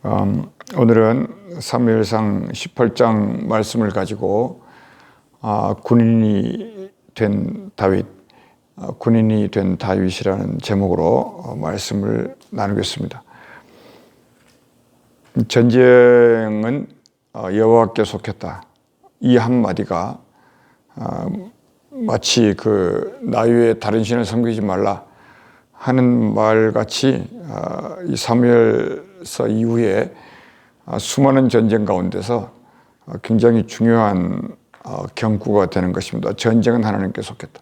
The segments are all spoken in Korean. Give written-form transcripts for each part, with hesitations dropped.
오늘은 사무엘상 18장 말씀을 가지고 군인이 된 다윗이라는 제목으로 말씀을 나누겠습니다. 전쟁은 여호와께 속했다. 이 한마디가 마치 나 외에 다른 신을 섬기지 말라 하는 말같이 이 사무엘서 이후에 수많은 전쟁 가운데서 굉장히 중요한 경구가 되는 것입니다. 전쟁은 하나님께 속했다.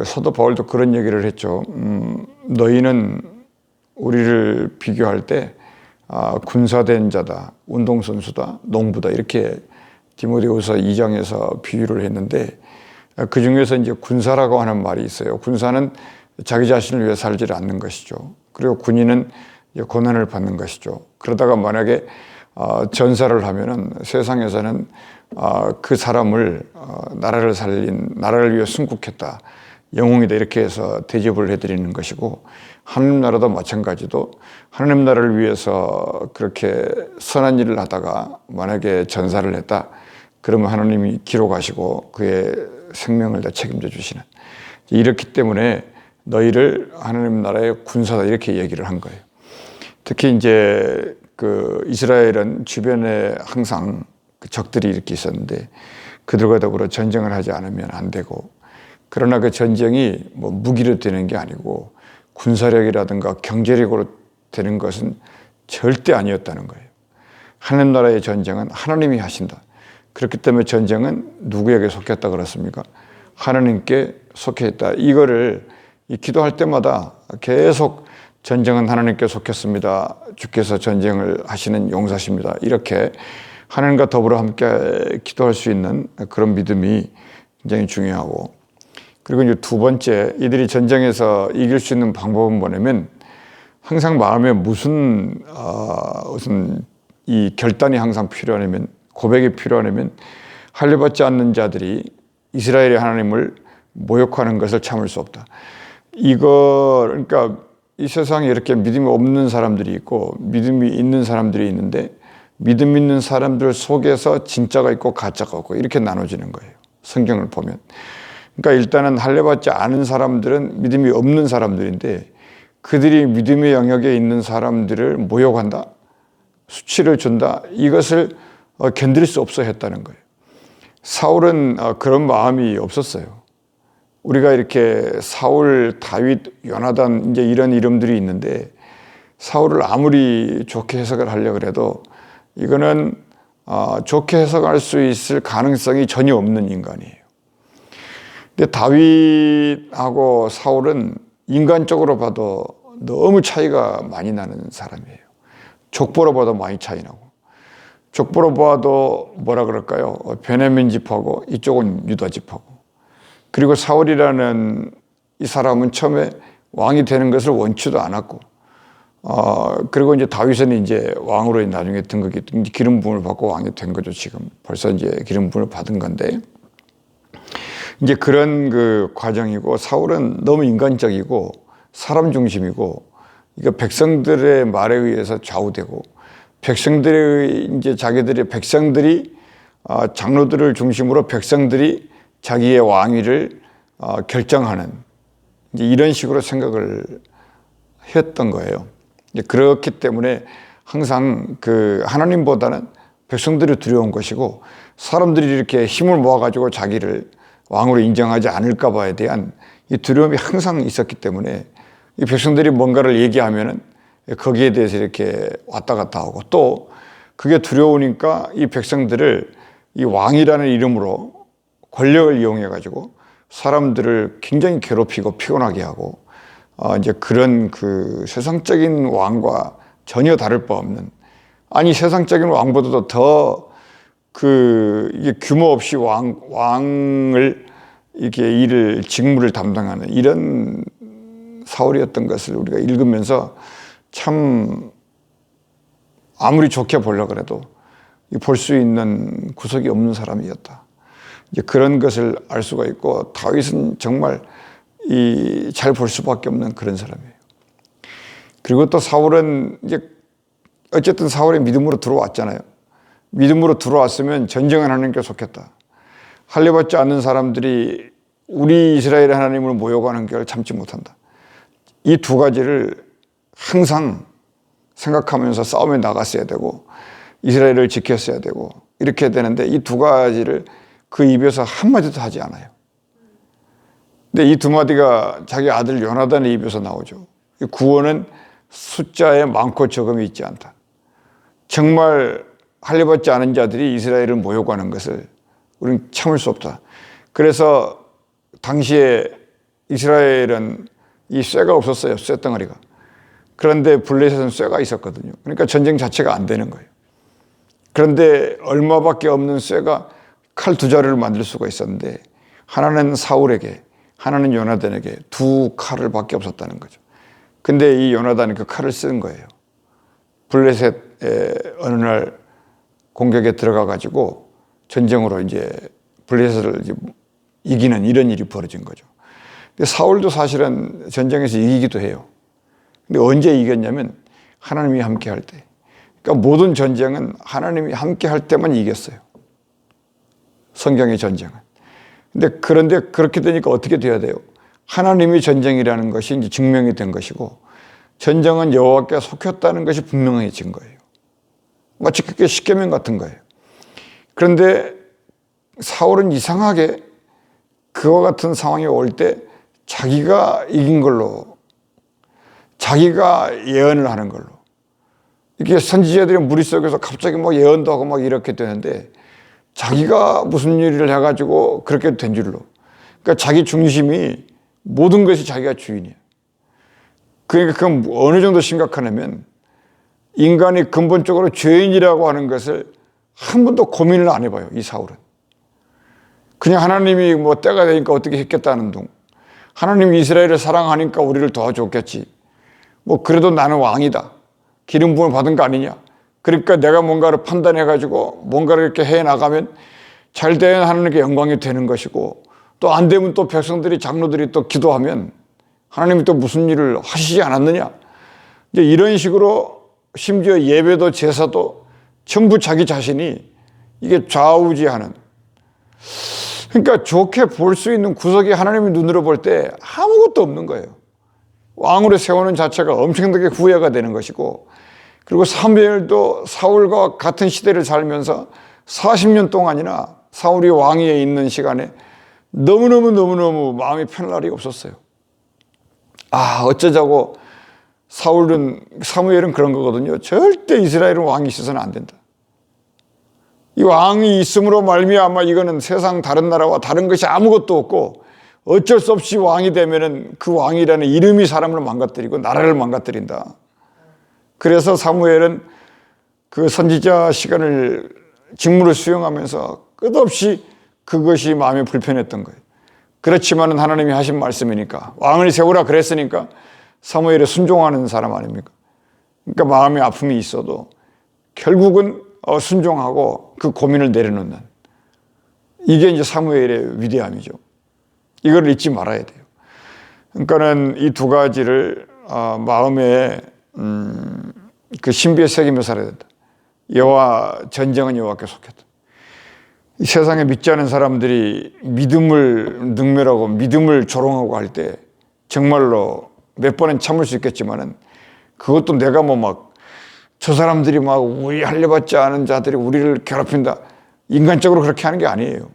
사도 바울도 그런 얘기를 했죠. 너희는 우리를 비교할 때 군사된 자다, 운동선수다, 농부다, 이렇게 디모데후서 2장에서 비유를 했는데, 그 중에서 이제 군사라고 하는 말이 있어요. 군사는 자기 자신을 위해 살지 않는 것이죠. 그리고 군인은 고난을 받는 것이죠. 그러다가 만약에 전사를 하면은 세상에서는 그 사람을 나라를 위해 순국했다, 영웅이다, 이렇게 해서 대접을 해드리는 것이고, 하나님 나라도 마찬가지도 하나님 나라를 위해서 그렇게 선한 일을 하다가 만약에 전사를 했다, 그러면 하나님이 기록하시고 그의 생명을 다 책임져 주시는, 이렇기 때문에 너희를 하나님 나라의 군사다, 이렇게 얘기를 한 거예요. 특히 이제 이스라엘은 주변에 항상 적들이 이렇게 있었는데 그들과 더불어 전쟁을 하지 않으면 안 되고, 그러나 그 전쟁이 무기로 되는 게 아니고 군사력이라든가 경제력으로 되는 것은 절대 아니었다는 거예요. 하나님 나라의 전쟁은 하나님이 하신다. 그렇기 때문에 전쟁은 누구에게 속했다 그렇습니까? 하나님께 속해 있다. 이거를 기도할 때마다 계속 전쟁은 하나님께 속했습니다. 주께서 전쟁을 하시는 용사십니다. 이렇게 하나님과 더불어 함께 기도할 수 있는 그런 믿음이 굉장히 중요하고, 그리고 이제 두 번째, 이들이 전쟁에서 이길 수 있는 방법은 뭐냐면, 항상 마음에 무슨 이 결단이 항상 필요하냐면, 고백이 필요하냐면, 할례받지 않는 자들이 이스라엘의 하나님을 모욕하는 것을 참을 수 없다. 그러니까 이 세상에 이렇게 믿음이 없는 사람들이 있고 믿음이 있는 사람들이 있는데, 믿음 있는 사람들 속에서 진짜가 있고 가짜가 있고 이렇게 나눠지는 거예요, 성경을 보면. 그러니까 일단은 할례받지 않은 사람들은 믿음이 없는 사람들인데, 그들이 믿음의 영역에 있는 사람들을 모욕한다, 수치를 준다, 이것을 견딜 수 없어 했다는 거예요. 사울은 그런 마음이 없었어요. 우리가 이렇게 사울, 다윗, 요나단, 이제 이런 이름들이 있는데, 사울을 아무리 좋게 해석을 하려고 해도 이거는 좋게 해석할 수 있을 가능성이 전혀 없는 인간이에요. 근데 다윗하고 사울은 인간적으로 봐도 너무 차이가 많이 나는 사람이에요. 족보로 봐도 많이 차이 나고, 족보로 봐도 뭐라 그럴까요? 베냐민 집하고 이쪽은 유다 집하고, 그리고 사울이라는 이 사람은 처음에 왕이 되는 것을 원치도 않았고, 그리고 이제 다윗은 이제 왕으로 나중에 기름 부음을 받고 왕이 된 거죠. 지금 벌써 이제 기름 부음을 받은 건데, 이제 그런 과정이고, 사울은 너무 인간적이고 사람 중심이고, 이거 백성들의 말에 의해서 좌우되고, 백성들이 장로들을 중심으로 백성들이 자기의 왕위를 결정하는, 이제 이런 식으로 생각을 했던 거예요. 그렇기 때문에 항상 하나님보다는 백성들이 두려운 것이고, 사람들이 이렇게 힘을 모아가지고 자기를 왕으로 인정하지 않을까 봐에 대한 이 두려움이 항상 있었기 때문에, 이 백성들이 뭔가를 얘기하면은 거기에 대해서 이렇게 왔다 갔다 하고, 또 그게 두려우니까 이 백성들을 이 왕이라는 이름으로 권력을 이용해 가지고 사람들을 굉장히 괴롭히고 피곤하게 하고, 이제 그런 세상적인 왕과 전혀 다를 바 없는, 아니 세상적인 왕보다도 더 이게 규모 없이 왕을 이렇게 직무를 담당하는 이런 사울이었던 것을 우리가 읽으면서 참 아무리 좋게 보려고 해도 볼 수 있는 구석이 없는 사람이었다. 이제 그런 것을 알 수가 있고, 다윗은 정말 잘 볼 수밖에 없는 그런 사람이에요. 그리고 또 사울은 이제 어쨌든 사울이 믿음으로 들어왔잖아요. 믿음으로 들어왔으면 전쟁은 하나님께 속했다. 할례받지 않는 사람들이 우리 이스라엘의 하나님을 모욕하는 걸 참지 못한다. 이 두 가지를 항상 생각하면서 싸움에 나갔어야 되고 이스라엘을 지켰어야 되고 이렇게 되는데 이 두 가지를 그 입에서 한마디도 하지 않아요. 근데 이 두 마디가 자기 아들 요나단의 입에서 나오죠. 구원은 숫자에 많고 적음이 있지 않다. 정말 할례받지 않은 자들이 이스라엘을 모욕하는 것을 우리는 참을 수 없다. 그래서 당시에 이스라엘은 이 쇠가 없었어요. 쇠덩어리가. 그런데 블레셋은 쇠가 있었거든요. 그러니까 전쟁 자체가 안 되는 거예요. 그런데 얼마밖에 없는 쇠가 칼 두 자루를 만들 수가 있었는데 하나는 사울에게 하나는 요나단에게 두 칼을 밖에 없었다는 거죠. 근데 이 요나단이 그 칼을 쓴 거예요. 블레셋의 어느 날 공격에 들어가 가지고 전쟁으로 이제 블레셋을 이제 이기는 이런 일이 벌어진 거죠. 근데 사울도 사실은 전쟁에서 이기기도 해요. 근데 언제 이겼냐면 하나님이 함께 할 때. 그러니까 모든 전쟁은 하나님이 함께 할 때만 이겼어요. 성경의 전쟁은. 그런데 그렇게 되니까 어떻게 돼야 돼요? 하나님이 전쟁이라는 것이 이제 증명이 된 것이고 전쟁은 여호와께 속혔다는 것이 분명해진 거예요. 마치 그게 십계명 같은 거예요. 그런데 사울은 이상하게 그와 같은 상황이 올 때 자기가 이긴 걸로 자기가 예언을 하는 걸로 이렇게 선지자들이 무리 속에서 갑자기 막 예언도 하고 막 이렇게 되는데 자기가 무슨 일을 해가지고 그렇게 된 줄로 그러니까 자기 중심이 모든 것이 자기가 주인이에요. 그러니까 그건 어느 정도 심각하냐면 인간이 근본적으로 죄인이라고 하는 것을 한 번도 고민을 안 해봐요. 이 사울은. 그냥 하나님이 뭐 때가 되니까 어떻게 했겠다는 둥. 하나님이 이스라엘을 사랑하니까 우리를 도와줬겠지. 뭐 그래도 나는 왕이다. 기름 부음을 받은 거 아니냐. 그러니까 내가 뭔가를 판단해가지고 뭔가를 이렇게 해나가면 잘 되면 하나님께 영광이 되는 것이고 또 안 되면 또 백성들이 장로들이 또 기도하면 하나님이 또 무슨 일을 하시지 않았느냐. 이제 이런 식으로 심지어 예배도 제사도 전부 자기 자신이 이게 좌우지하는 그러니까 좋게 볼 수 있는 구석이 하나님의 눈으로 볼 때 아무것도 없는 거예요. 왕으로 세우는 자체가 엄청나게 후회가 되는 것이고 그리고 사무엘도 사울과 같은 시대를 살면서 40년 동안이나 사울이 왕위에 있는 시간에 너무너무 마음이 편할 날이 없었어요. 어쩌자고 사무엘은 그런 거거든요. 절대 이스라엘은 왕이 있어서는 안 된다. 이 왕이 있음으로 말미암아 이거는 세상 다른 나라와 다른 것이 아무것도 없고 어쩔 수 없이 왕이 되면은 그 왕이라는 이름이 사람을 망가뜨리고 나라를 망가뜨린다. 그래서 사무엘은 그 선지자 시간을 직무를 수행하면서 끝없이 그것이 마음에 불편했던 거예요. 그렇지만은 하나님이 하신 말씀이니까 왕을 세우라 그랬으니까 사무엘에 순종하는 사람 아닙니까? 그러니까 마음의 아픔이 있어도 결국은 순종하고 그 고민을 내려놓는 이게 이제 사무엘의 위대함이죠. 이걸 잊지 말아야 돼요. 그러니까는 이 두 가지를 마음에 그 신비에 새기며 살아야 된다. 전쟁은 여호와께 속했다. 이 세상에 믿지 않은 사람들이 믿음을 능멸하고 믿음을 조롱하고 할 때 정말로 몇 번은 참을 수 있겠지만은 그것도 내가 저 사람들이 우리 할례받지 않은 자들이 우리를 괴롭힌다. 인간적으로 그렇게 하는 게 아니에요.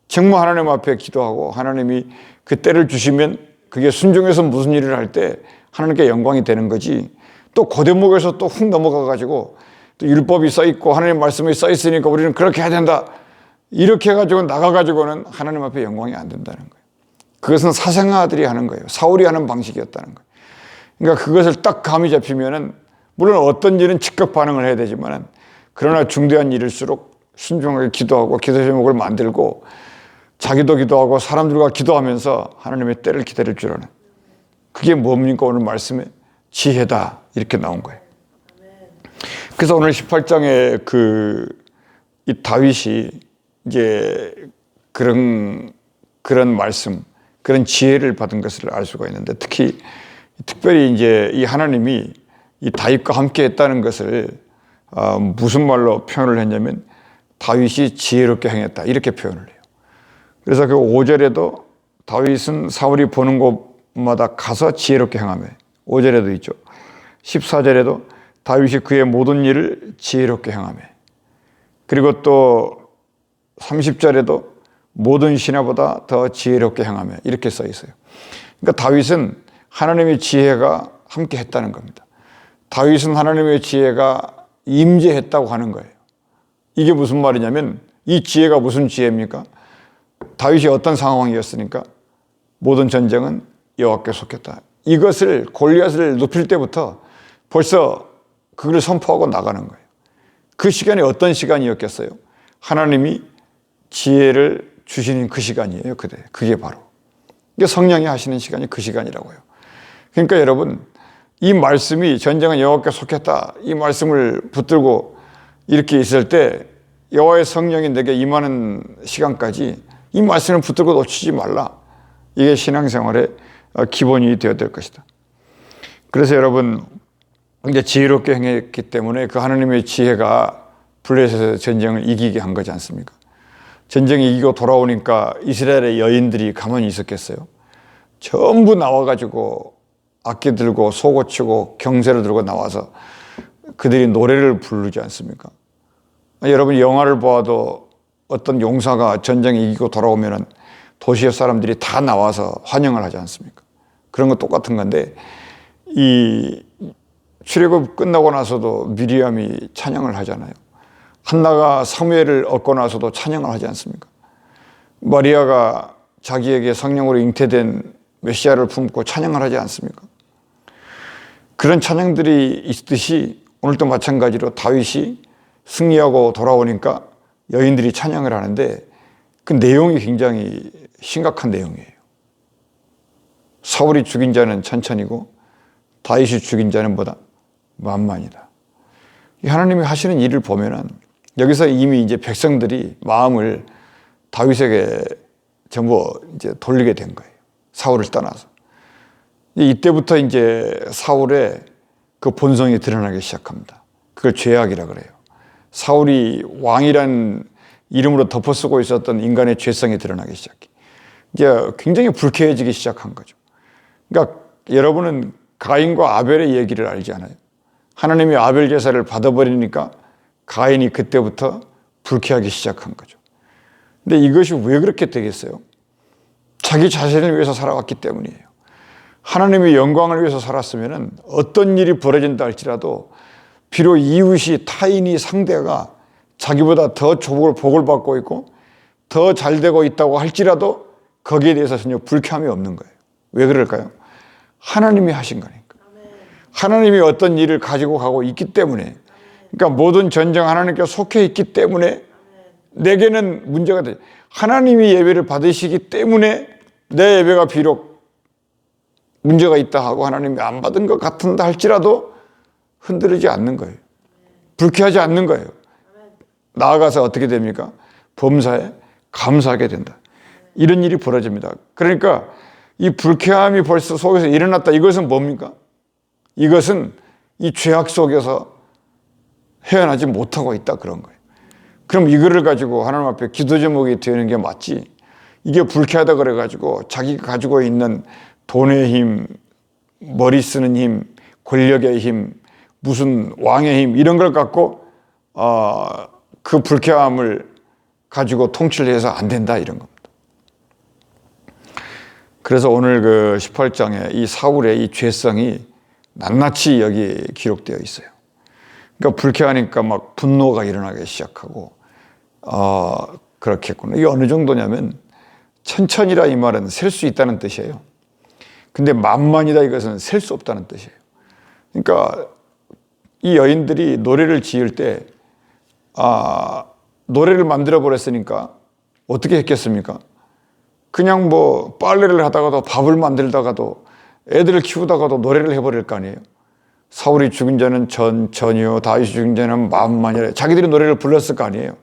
정말 하나님 앞에 기도하고 하나님이 그 때를 주시면 그게 순종해서 무슨 일을 할 때 하나님께 영광이 되는 거지. 또 고대목에서 또 훅 넘어가가지고 또 율법이 써있고 하나님 말씀이 써있으니까 우리는 그렇게 해야 된다. 이렇게 해가지고 나가가지고는 하나님 앞에 영광이 안 된다는 거예요. 그것은 사생아들이 하는 거예요. 사울이 하는 방식이었다는 거예요. 그러니까 그것을 딱 감이 잡히면은 물론 어떤 일은 즉각 반응을 해야 되지만 그러나 중대한 일일수록 순종하게 기도하고 기도 제목을 만들고 자기도 기도하고 사람들과 기도하면서 하나님의 때를 기다릴 줄 아는 그게 뭡니까? 오늘 말씀에 지혜다 이렇게 나온 거예요. 그래서 오늘 18장에 이 다윗이 이제 그런 말씀, 그런 지혜를 받은 것을 알 수가 있는데 특별히 이제 이 하나님이 이 다윗과 함께 했다는 것을 무슨 말로 표현을 했냐면 다윗이 지혜롭게 행했다 이렇게 표현을 해요. 그래서 그 5절에도 다윗은 사울이 보는 곳마다 가서 지혜롭게 행하며 5절에도 있죠. 14절에도 다윗이 그의 모든 일을 지혜롭게 행하며 그리고 또 30절에도 모든 신하보다 더 지혜롭게 행하며 이렇게 써 있어요. 그러니까 다윗은 하나님의 지혜가 함께 했다는 겁니다. 다윗은 하나님의 지혜가 임재했다고 하는 거예요. 이게 무슨 말이냐면 이 지혜가 무슨 지혜입니까? 다윗이 어떤 상황이었으니까 모든 전쟁은 여호와께 속했다. 이것을 골리앗을 눕힐 때부터 벌써 그걸 선포하고 나가는 거예요. 그 시간이 어떤 시간이었겠어요? 하나님이 지혜를 주시는 그 시간이에요. 그게 바로 이게 성령이 하시는 시간이 그 시간이라고요. 그러니까 여러분 이 말씀이 전쟁은 여호와께 속했다 이 말씀을 붙들고 이렇게 있을 때 여호와의 성령이 내게 임하는 시간까지 이 말씀을 붙들고 놓치지 말라. 이게 신앙생활의 기본이 되어야 될 것이다. 그래서 여러분 이제 지혜롭게 행했기 때문에 그 하나님의 지혜가 블레셋의 전쟁을 이기게 한 거지 않습니까? 전쟁이 이기고 돌아오니까 이스라엘의 여인들이 가만히 있었겠어요? 전부 나와가지고 악기 들고 소고 치고 경세를 들고 나와서 그들이 노래를 부르지 않습니까? 여러분 영화를 보아도 어떤 용사가 전쟁에 이기고 돌아오면 도시의 사람들이 다 나와서 환영을 하지 않습니까? 그런 거 똑같은 건데 이 출애굽 끝나고 나서도 미리암이 찬양을 하잖아요. 한나가 사무엘을 얻고 나서도 찬양을 하지 않습니까? 마리아가 자기에게 성령으로 잉태된 메시아를 품고 찬양을 하지 않습니까? 그런 찬양들이 있듯이 오늘도 마찬가지로 다윗이 승리하고 돌아오니까 여인들이 찬양을 하는데 그 내용이 굉장히 심각한 내용이에요. 사울이 죽인 자는 천천이고 다윗이 죽인 자는 뭐다? 만만이다. 하나님이 하시는 일을 보면은 여기서 이미 이제 백성들이 마음을 다윗에게 전부 이제 돌리게 된 거예요. 사울을 떠나서. 이때부터 이제 사울의 그 본성이 드러나기 시작합니다. 그걸 죄악이라 그래요. 사울이 왕이란 이름으로 덮어쓰고 있었던 인간의 죄성이 드러나기 시작해. 이제 굉장히 불쾌해지기 시작한 거죠. 그러니까 여러분은 가인과 아벨의 얘기를 알지 않아요? 하나님이 아벨 제사를 받아버리니까 가인이 그때부터 불쾌하기 시작한 거죠. 근데 이것이 왜 그렇게 되겠어요? 자기 자신을 위해서 살아왔기 때문이에요. 하나님의 영광을 위해서 살았으면 어떤 일이 벌어진다 할지라도 비록 이웃이 타인이 상대가 자기보다 더 복을 받고 있고 더 잘되고 있다고 할지라도 거기에 대해서 전혀 불쾌함이 없는 거예요. 왜 그럴까요? 하나님이 하신 거니까. 하나님이 어떤 일을 가지고 가고 있기 때문에 그러니까 모든 전쟁 하나님께 속해 있기 때문에 내게는 문제가 돼. 하나님이 예배를 받으시기 때문에 내 예배가 비록 문제가 있다 하고 하나님이 안 받은 것 같은다 할지라도 흔들리지 않는 거예요. 불쾌하지 않는 거예요. 나아가서 어떻게 됩니까? 범사에 감사하게 된다. 이런 일이 벌어집니다. 그러니까 이 불쾌함이 벌써 속에서 일어났다. 이것은 뭡니까? 이것은 이 죄악 속에서 헤어나지 못하고 있다 그런 거예요. 그럼 이거를 가지고 하나님 앞에 기도 제목이 되는 게 맞지. 이게 불쾌하다 그래가지고 자기가 가지고 있는 돈의 힘, 머리 쓰는 힘, 권력의 힘, 무슨 왕의 힘 이런 걸 갖고 그 불쾌함을 가지고 통치를 해서 안 된다 이런 겁니다. 그래서 오늘 그 18장에 이 사울의 이 죄성이 낱낱이 여기 기록되어 있어요. 그러니까 불쾌하니까 막 분노가 일어나기 시작하고 그렇게 했구나. 이게 어느 정도냐면 천천이라 이 말은 셀 수 있다는 뜻이에요. 근데 만만이다 이것은 셀 수 없다는 뜻이에요. 그러니까 이 여인들이 노래를 지을 때 노래를 만들어 버렸으니까 어떻게 했겠습니까? 그냥 뭐 빨래를 하다가도 밥을 만들다가도 애들을 키우다가도 노래를 해버릴 거 아니에요. 사울이 죽인 자는 전이요 다윗이 죽인 자는 만만이라 자기들이 노래를 불렀을 거 아니에요.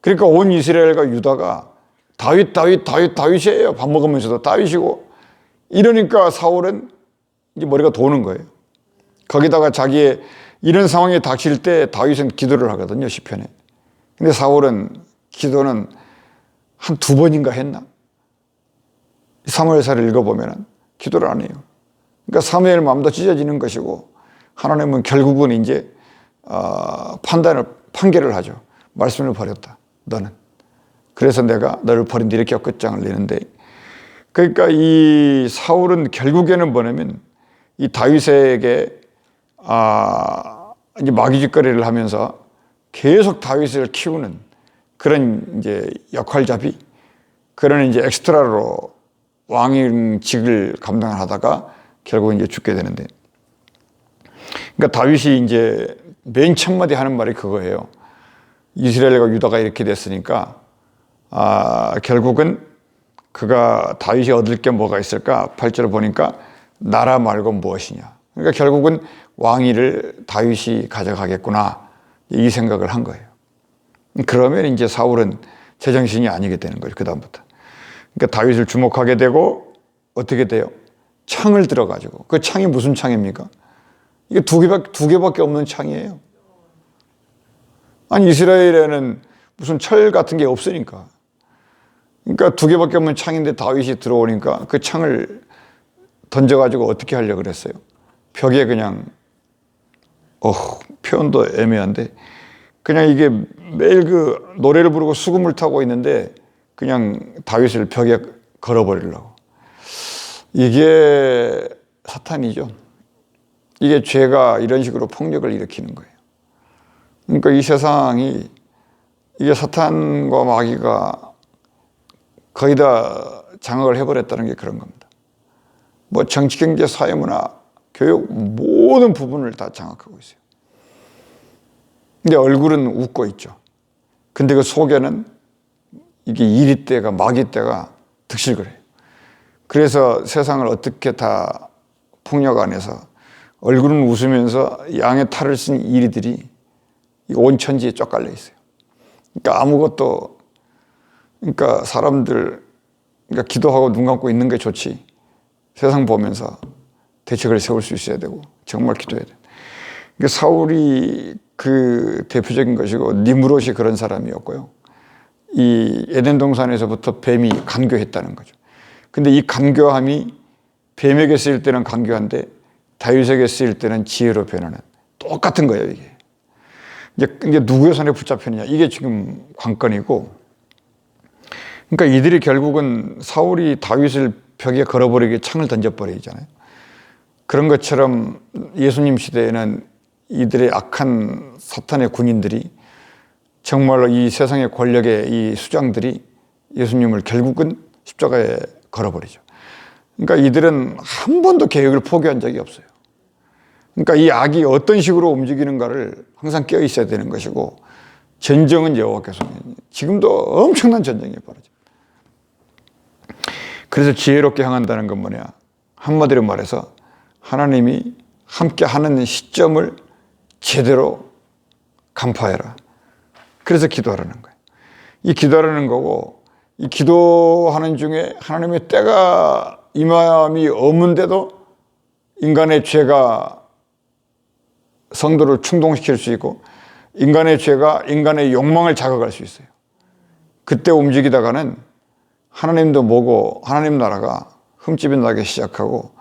그러니까 온 이스라엘과 유다가 다윗이에요. 밥 먹으면서도 다윗이고 이러니까 사울은 이제 머리가 도는 거예요. 거기다가 자기의 이런 상황이 닥칠 때 다윗은 기도를 하거든요, 시편에. 근데 사울은 기도는 한 2번인가 했나? 사무엘사를 읽어보면 기도를 안 해요. 그러니까 사무엘 마음도 찢어지는 것이고, 하나님은 결국은 이제 판결을 하죠. 말씀을 버렸다, 너는. 그래서 내가 너를 버린 뒤 이렇게 끝장을 내는데, 그러니까 이 사울은 결국에는 뭐냐면 이 다윗에게 이제 마귀짓거리를 하면서 계속 다윗을 키우는 그런 이제 역할잡이, 그런 이제 엑스트라로 왕직을 감당하다가 결국 이제 죽게 되는데, 그러니까 다윗이 이제 맨 첫마디 하는 말이 그거예요. 이스라엘과 유다가 이렇게 됐으니까 결국은 그가 다윗이 얻을 게 뭐가 있을까? 8절을 보니까 나라 말고 무엇이냐. 그러니까 결국은 왕위를 다윗이 가져가겠구나, 이 생각을 한 거예요. 그러면 이제 사울은 제정신이 아니게 되는 거죠, 그 다음부터. 그러니까 다윗을 주목하게 되고 어떻게 돼요? 창을 들어가지고, 그 창이 무슨 창입니까? 이게 두 개밖에 없는 창이에요. 아니, 이스라엘에는 무슨 철 같은 게 없으니까. 그러니까 2개밖에 없는 창인데 다윗이 들어오니까 그 창을 던져가지고 어떻게 하려고 그랬어요? 벽에 그냥, 표현도 애매한데, 그냥 이게 매일 그 노래를 부르고 수금을 타고 있는데 그냥 다윗을 벽에 걸어버리려고. 이게 사탄이죠. 이게 죄가 이런 식으로 폭력을 일으키는 거예요. 그러니까 이 세상이, 이게 사탄과 마귀가 거의 다 장악을 해버렸다는 게 그런 겁니다. 뭐 정치, 경제, 사회, 문화, 교육 모든 부분을 다 장악하고 있어요. 근데 얼굴은 웃고 있죠. 근데 그 속에는 이게 이리떼가, 마귀떼가 득실거려요. 그래서 세상을 어떻게 다 폭력 안에서 얼굴은 웃으면서 양의 탈을 쓴 이리들이 온 천지에 쫙 깔려 있어요. 그러니까 아무것도, 그러니까 사람들, 그러니까 기도하고 눈 감고 있는 게 좋지, 세상 보면서 대책을 세울 수 있어야 되고 정말 기도해야 돼요. 그러니까 사울이 그 대표적인 것이고, 니므롯이 그런 사람이었고요. 이 에덴 동산에서부터 뱀이 간교했다는 거죠. 근데 이 간교함이 뱀에게 쓰일 때는 간교한데 다윗에게 쓰일 때는 지혜로 변하는, 똑같은 거예요, 이게. 이제 누구의 손에 붙잡혔느냐, 이게 지금 관건이고, 그러니까 이들이 결국은 사울이 다윗을 벽에 걸어버리게 창을 던져버리잖아요. 그런 것처럼 예수님 시대에는 이들의 악한 사탄의 군인들이, 정말로 이 세상의 권력의 이 수장들이 예수님을 결국은 십자가에 걸어버리죠. 그러니까 이들은 한 번도 계획을 포기한 적이 없어요. 그러니까 이 악이 어떤 식으로 움직이는가를 항상 깨어 있어야 되는 것이고, 전쟁은 여호와께서, 지금도 엄청난 전쟁이 벌어져요. 그래서 지혜롭게 향한다는 건 뭐냐? 한마디로 말해서 하나님이 함께 하는 시점을 제대로 간파해라. 그래서 기도하라는 거예요. 이 기도하라는 거고, 이 기도하는 중에 하나님의 때가 임함이 없는데도 인간의 죄가 성도를 충동시킬 수 있고, 인간의 죄가 인간의 욕망을 자극할 수 있어요. 그때 움직이다가는 하나님도 뭐고 하나님 나라가 흠집이 나기 시작하고,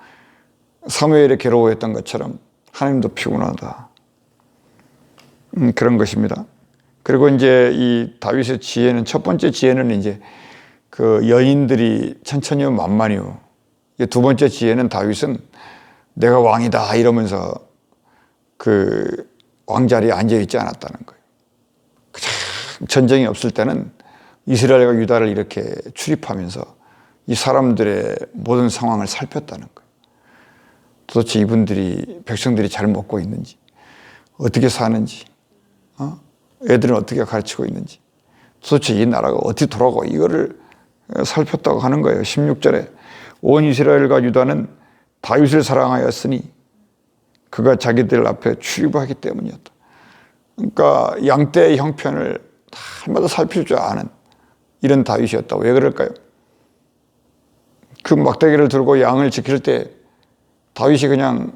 사무엘이 괴로워했던 것처럼 하나님도 피곤하다. 그런 것입니다. 그리고 이제 이 다윗의 지혜는, 첫 번째 지혜는 이제 그 여인들이 천천히요 만만히요. 2번째 지혜는 다윗은 내가 왕이다 이러면서 그 왕자리에 앉아있지 않았다는 거예요. 전쟁이 없을 때는 이스라엘과 유다를 이렇게 출입하면서 이 사람들의 모든 상황을 살폈다는 거예요. 도대체 이분들이, 백성들이 잘 먹고 있는지, 어떻게 사는지, 애들은 어떻게 가르치고 있는지, 도대체 이 나라가 어떻게 돌아가고, 이거를 살폈다고 하는 거예요. 16절에 온 이스라엘과 유다는 다윗을 사랑하였으니 그가 자기들 앞에 출입하기 때문이었다. 그러니까 양떼의 형편을 날마다 살필 줄 아는 이런 다윗이었다. 왜 그럴까요? 그 막대기를 들고 양을 지킬 때 다윗이 그냥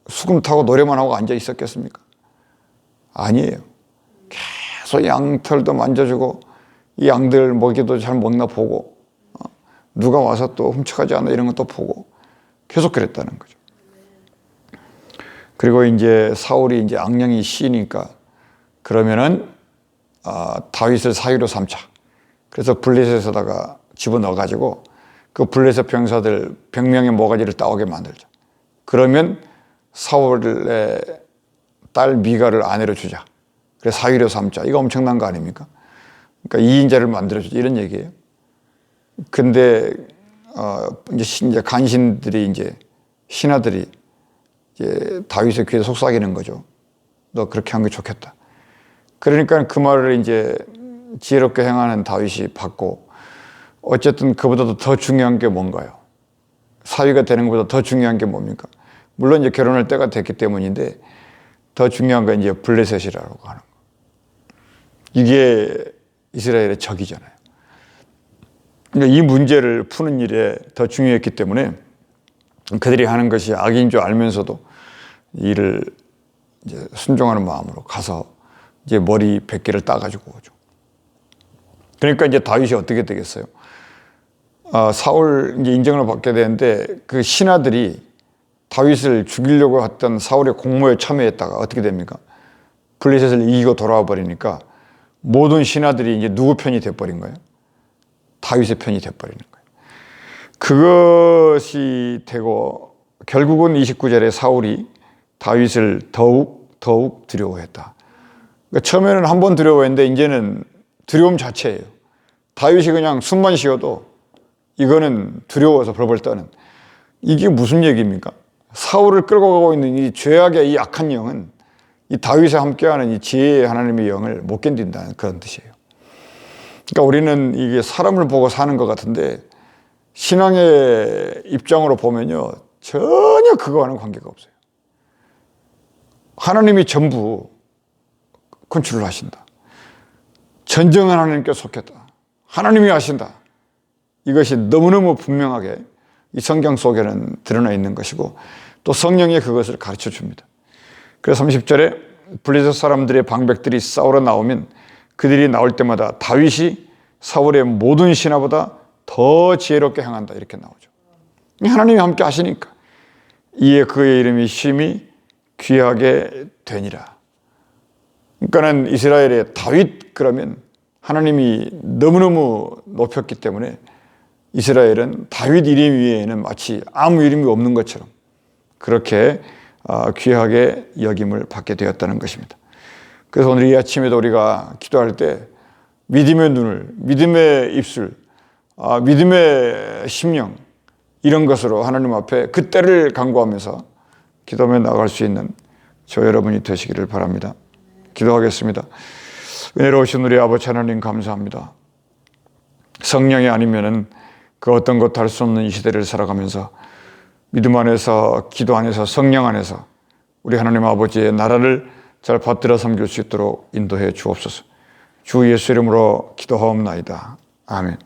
수금 타고 노래만 하고 앉아 있었겠습니까? 아니에요. 계속 양털도 만져주고 이 양들 먹이도 잘 먹나 보고 누가 와서 또 훔쳐가지 않나 이런 것도 보고 계속 그랬다는 거죠. 그리고 이제 사울이 이제 악령이 씌니까 그러면은 다윗을 사위로 삼자. 그래서 블레셋에다가 집어넣어가지고 그 블레셋 병사들 100명의 모가지를 따오게 만들자. 그러면 사울의 딸 미가를 아내로 주자. 그래서 사위로 삼자. 이거 엄청난 거 아닙니까? 그러니까 2인자를 만들어주자 이런 얘기예요. 근데 이제 간신들이 이제 신하들이 이제 다윗의 귀에 속삭이는 거죠. 너 그렇게 한 게 좋겠다. 그러니까 그 말을 이제 지혜롭게 행하는 다윗이 받고 어쨌든 그보다도 더 중요한 게 뭔가요? 사위가 되는 것보다 더 중요한 게 뭡니까? 물론 이제 결혼할 때가 됐기 때문인데 더 중요한 건 이제 블레셋이라고 하는 거. 이게 이스라엘의 적이잖아요. 그러니까 이 문제를 푸는 일에 더 중요했기 때문에 그들이 하는 것이 악인 줄 알면서도 이를 이제 순종하는 마음으로 가서 이제 머리 100개를 따가지고 오죠. 그러니까 이제 다윗이 어떻게 되겠어요? 사울 이제 인정을 받게 되는데 그 신하들이 다윗을 죽이려고 했던 사울의 공모에 참여했다가 어떻게 됩니까? 블레셋을 이기고 돌아와 버리니까 모든 신하들이 이제 누구 편이 돼버린 거예요? 다윗의 편이 돼버리는 거예요. 그것이 되고 결국은 29절에 사울이 다윗을 더욱 두려워했다. 그러니까 처음에는 한 번 두려워했는데 이제는 두려움 자체예요. 다윗이 그냥 숨만 쉬어도 이거는 두려워서 벌벌 떠는. 이게 무슨 얘기입니까? 사울을 끌고 가고 있는 이 죄악의 이 악한 영은 이 다윗과 함께하는 이 지혜의 하나님의 영을 못 견딘다는 그런 뜻이에요. 그러니까 우리는 이게 사람을 보고 사는 것 같은데 신앙의 입장으로 보면요 전혀 그거와는 관계가 없어요. 하나님이 전부 컨트롤 하신다. 전정한 하나님께 속했다. 하나님이 하신다. 이것이 너무너무 분명하게 이 성경 속에는 드러나 있는 것이고 또 성령이 그것을 가르쳐 줍니다. 그래서 30절에 블레셋 사람들의 방백들이 싸우러 나오면 그들이 나올 때마다 다윗이 사울의 모든 신하보다 더 지혜롭게 행한다 이렇게 나오죠. 하나님이 함께 하시니까 이에 그의 이름이 심히 귀하게 되니라. 그러니까는 이스라엘의 다윗 그러면 하나님이 너무너무 높였기 때문에 이스라엘은 다윗 이름 위에는 마치 아무 이름이 없는 것처럼 그렇게 귀하게 여김을 받게 되었다는 것입니다. 그래서 오늘 이 아침에도 우리가 기도할 때 믿음의 눈을, 믿음의 입술, 믿음의 심령 이런 것으로 하나님 앞에 그 때를 간구하면서 기도하며 나아갈 수 있는 저 여러분이 되시기를 바랍니다. 기도하겠습니다. 은혜로우신 우리 아버지 하나님 감사합니다. 성령이 아니면은 그 어떤 것도 할 수 없는 이 시대를 살아가면서 믿음 안에서 기도 안에서 성령 안에서 우리 하나님 아버지의 나라를 잘 받들어 섬길 수 있도록 인도해 주옵소서. 주 예수 이름으로 기도하옵나이다. 아멘.